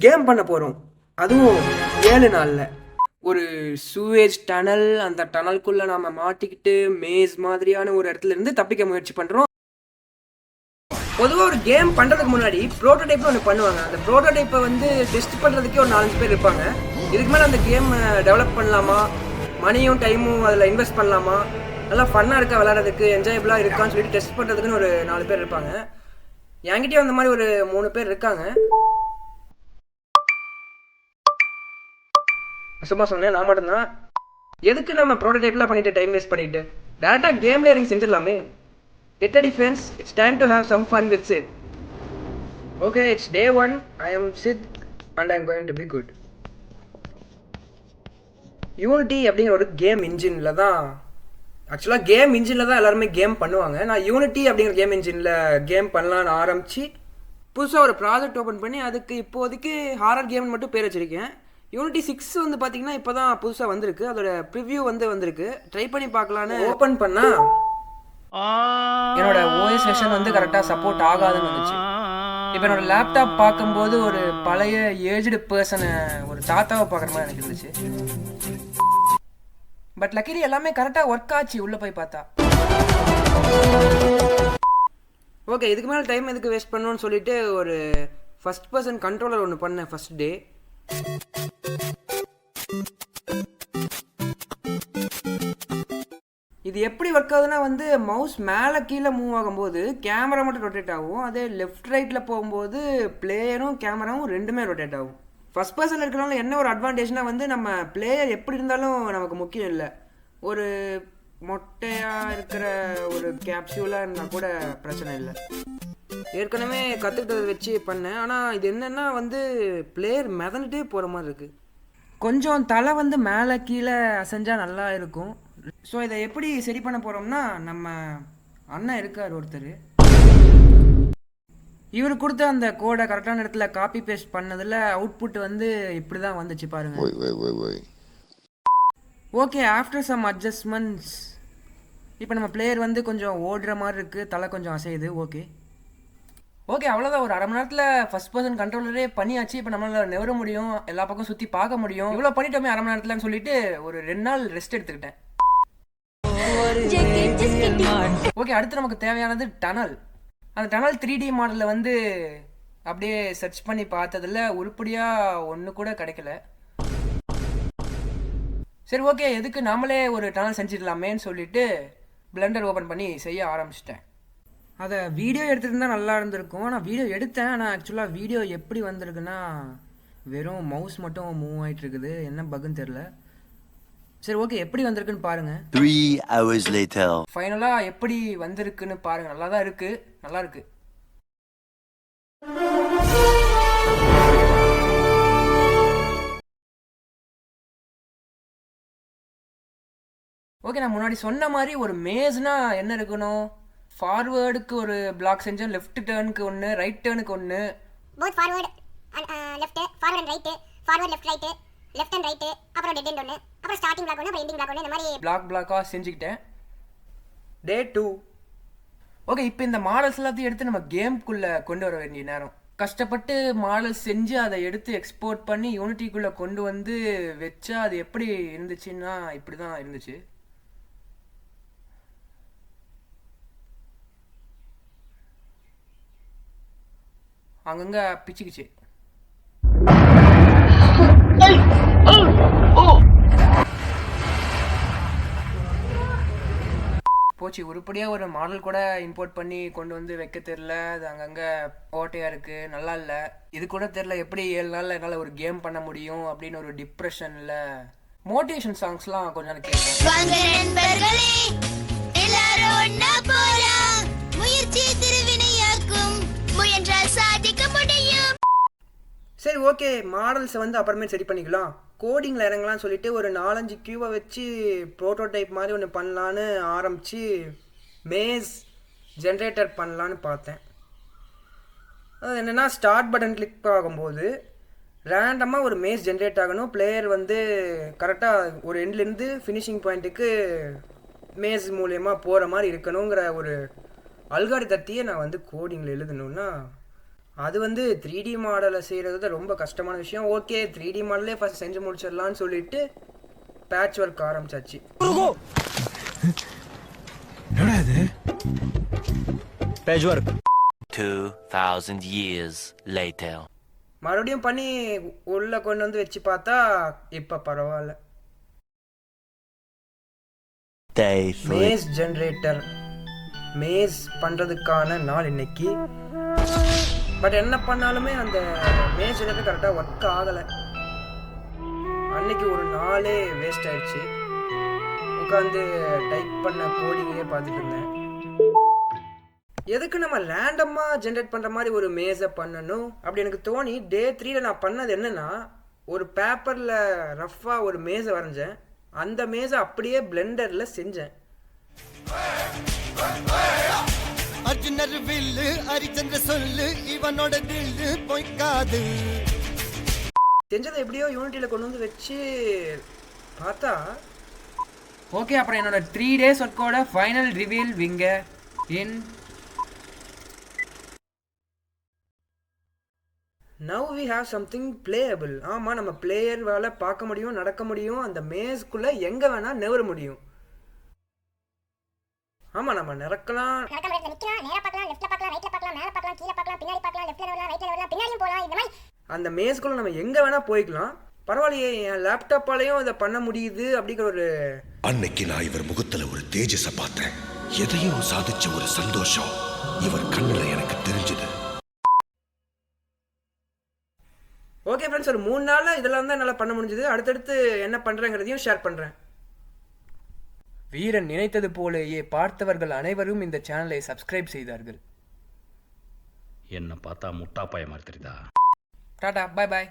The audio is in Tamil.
கேம் பண்ண போகிறோம். அதுவும் 7 நாளில். ஒரு சூவேஜ் டனல், அந்த டனல்குள்ளே நாம் மாட்டிக்கிட்டு மேஸ் மாதிரியான ஒரு இடத்துல இருந்து தப்பிக்க முயற்சி பண்ணுறோம். பொதுவாக ஒரு கேம் பண்ணுறதுக்கு முன்னாடி ப்ரோட்டோடைப்னு ஒன்று பண்ணுவாங்க. அந்த ப்ரோட்டோடைப்பை வந்து டெஸ்ட் பண்ணுறதுக்கே ஒரு 4 பேர் இருப்பாங்க. இதுக்கு மேலே அந்த கேம் டெவலப் பண்ணலாமா, மணியும் டைமும் அதில் இன்வெஸ்ட் பண்ணலாமா, நல்லா ஃபன்னாக இருக்கா விளையாடுறதுக்கு, என்ஜாயபிளாக இருக்கான்னு சொல்லிட்டு டெஸ்ட் பண்ணுறதுக்குன்னு ஒரு 4 பேர் இருப்பாங்க. என்கிட்டயும் அந்த மாதிரி ஒரு 3 பேர் இருக்காங்க. சும்மா சொன்னேன், நான் மட்டும்தான். எதுக்கு நம்ம ப்ரோட்டோடைப்லாம் பண்ணிட்டு டைம் வேஸ்ட் பண்ணிட்டு டேரெக்டாக கேம்ல இறங்கி செஞ்சிடலாமே. Get ready friends, it's time to have some fun with Sid. Okay, it's day 1. I am Sid and I'm going to be good. Unity அப்படிங்கிற ஒரு கேம் இன்ஜினில் தான், ஆக்சுவலாக கேம் இன்ஜினில் தான் எல்லாருமே கேம் பண்ணுவாங்க. நான் யூனிட்டி அப்படிங்கிற கேம் இன்ஜினில் கேம் பண்ணலான்னு ஆரம்பித்து புதுசாக ஒரு ப்ராஜெக்ட் ஓப்பன் பண்ணி அதுக்கு இப்போதைக்கு ஹாரர் கேம்னு மட்டும் பேர் வச்சுருக்கேன். யூனிட்டி 6 வந்து பார்த்தீங்கன்னா இப்போ தான் புதுசாக வந்திருக்கு. அதோட ப்ரிவ்யூ வந்திருக்கு. ட்ரை பண்ணி பார்க்கலான்னு ஓப்பன் பண்ணால் என்னோட ஓஎஸ் வெர்ஷன் வந்து கரெக்டாக சப்போர்ட் ஆகாதுன்னு வந்துச்சு. இப்போ என்னோட லேப்டாப் பார்க்கும்போது ஒரு பழைய ஏஜ்டு பர்சனை, ஒரு தாத்தாவை பார்க்குற மாதிரி எனக்கு இருந்துச்சு. பட் லக்கிலி எல்லாமே கரெக்டாக ஒர்க் ஆச்சு உள்ளே போய் பார்த்தா. ஓகே, இதுக்கு மேலே டைம் எதுக்கு வேஸ்ட் பண்ணணும்னு சொல்லிட்டு ஒரு ஃபர்ஸ்ட் பர்சன் கண்ட்ரோலர் ஒன்று பண்ணேன் ஃபர்ஸ்ட் டே. இது எப்படி ஒர்க் ஆகுதுன்னா வந்து மவுஸ் மேலே கீழே மூவ் ஆகும்போது கேமரா மட்டும் ரொட்டேட் ஆகும். அதே லெஃப்ட் ரைட்டில் போகும்போது பிளேயரும் கேமராவும் ரெண்டுமே ரொட்டேட் ஆகும். ஃபர்ஸ்ட் பர்சனில் இருக்கிறனால என்ன ஒரு அட்வான்டேஜ்னால் வந்து நம்ம பிளேயர் எப்படி இருந்தாலும் நமக்கு முக்கியம் இல்லை. ஒரு மொட்டையாக இருக்கிற ஒரு கேப்சியூலாக இருந்தால் கூட பிரச்சனை இல்லை. ஏற்கனவே கற்றுக்கிட்டதை வச்சு பண்ணேன். ஆனால் இது என்னென்னா வந்து பிளேயர் மிதந்துட்டே போகிற மாதிரி இருக்குது. கொஞ்சம் தலை வந்து மேலே கீழே அசைஞ்சால் நல்லா இருக்கும். ஸோ இதை எப்படி சரி பண்ண போகிறோம்னா, நம்ம அண்ணன் இருக்கார் ஒருத்தர், இவர் கொடுத்த அந்த கோடை கரெக்டான இடத்துல காப்பி பேஸ்ட் பண்ணதில் அவுட்புட் வந்து இப்படி தான் வந்துச்சு பாருங்கள். ஓகே, ஆஃப்டர் சம் அட்ஜஸ்ட்மெண்ட்ஸ் இப்போ நம்ம பிளேயர் வந்து கொஞ்சம் ஓடுற மாதிரி இருக்குது, தலை கொஞ்சம் அசையுது. ஓகே அவ்வளோதான். ஒரு அரை மணி நேரத்தில் ஃபர்ஸ்ட் பர்சன் கண்ட்ரோலரே பண்ணியாச்சு. இப்போ நம்மளால் நெவர முடியும், எல்லா பக்கம் சுற்றி பார்க்க முடியும். இவ்வளோ பண்ணிட்டோமே அரை மணி நேரத்துலன்னு சொல்லிட்டு ஒரு 2 நாள் ரெஸ்ட் எடுத்துக்கிட்டேன். ஓகே, அடுத்து நமக்கு தேவையானது டனல். அந்த டனல் 3D மாடலில் வந்து அப்படியே சர்ச் பண்ணி பார்த்ததில் உருப்படியாக ஒன்று கூட கிடைக்கல. சரி ஓகே, எதுக்கு நாமளே ஒரு டனல் செஞ்சிடலாமேன்னு சொல்லிட்டு பிளெண்டர் ஓப்பன் பண்ணி செய்ய ஆரம்பிச்சிட்டேன். அதை வீடியோ எடுத்துகிட்டு தான் நல்லா இருந்திருக்கும். நான் வீடியோ எடுத்தேன், ஆனால் ஆக்சுவலாக வீடியோ எப்படி வந்திருக்குன்னா வெறும் மவுஸ் மட்டும் மூவ் ஆகிட்டு இருக்குது. என்ன பக்குன்னு தெரில. சரி ஓகே, எப்படி வந்திருக்குன்னு பாருங்க. 3 hours later. ஃபைனலாக எப்படி வந்திருக்குன்னு பாருங்க. நல்லா தான் இருக்கு, நல்லா இருக்கு. ஓகே, நான் முன்னாடி சொன்ன மாதிரி ஒரு மேஸ்னா என்ன இருக்கணும், ஃபார்வேர்டுக்கு ஒரு பிளாக் செஞ்சோம், லெஃப்ட் டேர்னுக்கு ஒன்று, ரைட் டேர்னுக்கு ஒன்று, both forward left, forward and right, forward left right, left and right, அப்புறம் டெட் எண்ட் ஒன்று, அப்புறம் ஸ்டார்டிங் பிளாக் ஒன்று, அப்புறம் எண்டிங் பிளாக் ஒன்று, இந்த மாதிரி பிளாக்காக செஞ்சுக்கிட்டேன். டே 2. ஓகே, இப்போ இந்த மாடல்ஸ் எல்லாத்தையும் எடுத்து நம்ம கேம்குள்ளே கொண்டு வர வேண்டிய நேரம். கஷ்டப்பட்டு மாடல்ஸ் செஞ்சு அதை எடுத்து எக்ஸ்போர்ட் பண்ணி யூனிட்டிக்குள்ளே கொண்டு வந்து வச்சா அது எப்படி இருந்துச்சுன்னா இப்படி தான் இருந்துச்சு. அங்கங்கே பிச்சுக்குச்சு. போச்சு. உருப்படியாக ஒரு மாடல் கூட இம்போர்ட் பண்ணி கொண்டு வந்து வைக்க தெரில. அது அங்கங்கே ஓட்டையாக இருக்குது, நல்லா இல்லை. இது கூட தெரில எப்படி 7 நாளில் என்னால் ஒரு கேம் பண்ண முடியும் அப்படின்னு ஒரு டிப்ரெஷனில் மோட்டிவேஷன் சாங்ஸ்லாம் கொஞ்ச நாள் கேட்பேன். சரி ஓகே, மாடல்ஸை வந்து அப்புறமே சரி பண்ணிக்கலாம், கோடிங்கில் இறங்கலாம்னு சொல்லிட்டு ஒரு 4-5 கியூவை வச்சு ப்ரோட்டோடைப் மாதிரி ஒன்று பண்ணலான்னு ஆரம்பித்து மேஸ் ஜென்ரேட்டர் பண்ணலான்னு பார்த்தேன். அது என்னென்னா, ஸ்டார்ட் பட்டன் கிளிக் ஆகும்போது ரேண்டமாக ஒரு மேஸ் ஜென்ரேட் ஆகணும். பிளேயர் வந்து கரெக்டாக ஒரு எண்ட்லேருந்து ஃபினிஷிங் பாயிண்ட்டுக்கு மேஸ் மூலயமா போகிற மாதிரி இருக்கணுங்கிற ஒரு அல்காரிதத்தையே நான் வந்து கோடிங்கில் எழுதணுன்னா அது வந்து 3D மாடலை செய்கிறது தான் ரொம்ப கஷ்டமான விஷயம். ஓகே 3D மாடலே ஃபஸ்ட் செஞ்சு முடிச்சிடலான்னு சொல்லிட்டு பேட்ச் ஒர்க் ஆரம்பிச்சாச்சு. என்னடா இது? Patch work. 2000 years later. மறுபடியும் பண்ணி உள்ள கொண்டு வந்து வச்சு பார்த்தா இப்போ பரவாயில்ல. Day 3. மேஸ் ஜென்ரேட்டர் மேஸ் பண்ணுறதுக்கான நாள் இன்னைக்கு. பட் என்ன பண்ணாலுமே அந்த மேஸ் ஜென்ரேட்டர் கரெக்டாக ஒர்க் ஆகலை. அன்னைக்கு ஒரு நாளே வேஸ்ட் ஆயிடுச்சு. உட்காந்து டைப் பண்ண கோடிங்கே பார்த்துட்டு இருந்தேன். எதுக்கு நம்ம ரேண்டமாக ஜென்ரேட் பண்ணுற மாதிரி ஒரு மேஸை பண்ணணும் அப்படி எனக்கு தோணி டே 3ல நான் பண்ணது என்னென்னா, ஒரு பேப்பரில் ரஃப்பாக ஒரு மேஸை வரைஞ்சேன். அந்த மேஸை அப்படியே பிளெண்டரில் செஞ்சேன். அர்ஜுனர் வில்லு ஹரிச்சந்திர சொல்லு இவனோட தில்லு பொய்க்காது. செஞ்சதை எப்படியோ யூனிட்டியில் கொண்டு வந்து வச்சு பார்த்தா ஓகே. அப்புறம் என்னோட 3 days ஒர்க்கோட ஃபைனல் ரிவீல் விங்க in now we have something playable. ஆமாம், நம்ம பிளேயர் வேலை பார்க்க முடியும், நடக்க முடியும், அந்த மேஸ்க்குள்ளே எங்கே வேணால் நெவர முடியும். ஆமாம், நம்ம நடக்கலாம், நடக்க முடியாது, நிக்கலாம், நேரா பார்க்கலாம், லெஃப்ட்ல பார்க்கலாம், ரைட்ல பார்க்கலாம், மேல பார்க்கலாம், கீழ பார்க்கலாம், பின்னாடி பார்க்கலாம், லெஃப்ட்ல வரலாம், ரைட்ல வரலாம், பின்னாடியும் போலாம். இந்த மாதிரி அந்த மேஸ்க்குள்ளே நம்ம எங்கே வேணால் போய்க்கலாம். பரவாயில்லையே, என் லேப்டாப்பாலையும் இதை பண்ண முடியுது அப்படிங்கிற ஒரு அன்னைக்கு நான் இவர் முகத்துல ஒரு தேஜஸ பார்த்தேன். எதையும் சாதிச்ச ஒரு சந்தோஷம் இவர் கண்ணுல எனக்கு தெரிஞ்சது. ஓகே ஃப்ரெண்ட்ஸ், ஒரு 3 நாளில் இதெல்லாம் தான் என்னால் பண்ண முடிஞ்சது. அடுத்தடுத்து என்ன பண்ணுறேங்கிறதையும் ஷேர் பண்ணுறேன். வீரன் நினைத்தது போலேயே பார்த்தவர்கள் அனைவரும் இந்த சேனலை சப்ஸ்கிரைப் செய்தார்கள். என்ன பார்த்தா முட்டா பைய மாதிரி தெரியுதா? டாடா, பாய் பாய்.